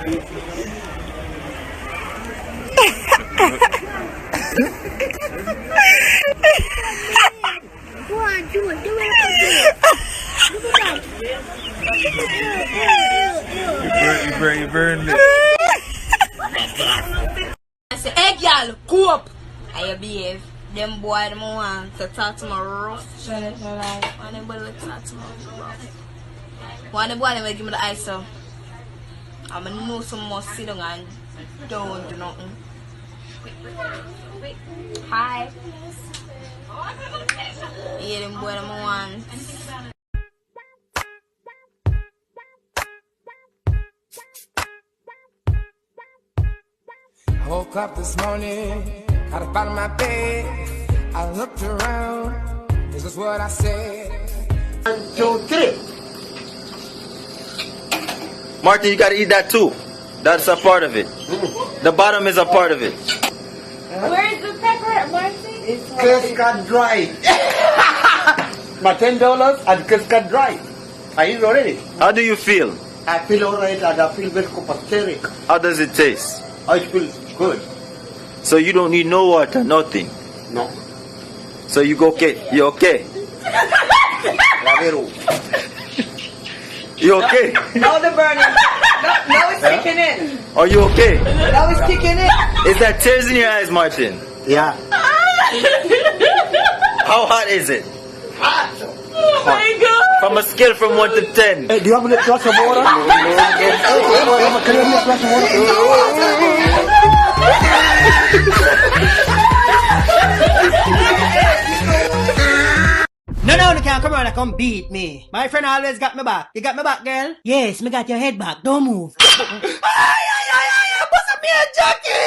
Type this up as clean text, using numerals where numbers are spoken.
You burned it. I say, hey girl, go up. I behave. Them boy, them want to talk to my rough. And them boy will talk to my rough. One of the boy, they will give me the ice up. I'm going to know some more sit down and don't do nothing. Hi. Yeah, them boy, them want. I woke up this morning, got up out of my bed. I looked around, this is what I said. 1, 2, 3. Martin, you gotta eat that too. That's a part of it. The bottom is a part of it. Where is the pepper, Marcy? It's Cuscat Dry. My $10 and Cuscat Dry. I eat already. How do you feel? I feel alright and I feel very copacetic. How does it taste? I feel good. So you don't need no water, nothing. No. So you go okay? You okay? Lavero. You okay? Now the burning. Now it's kicking in. Are you okay? Now it's kicking in. Is that tears in your eyes, Martin? Yeah. How hot is it? Hot. Oh my God. From a scale from 1 to 10. Hey, do you have a glass of water? No. Can you have a glass of water? No, you can't come around and come beat me. My friend always got me back. You got me back, girl? Yes, me got your head back. Don't move. Ay, bust up me a jacket!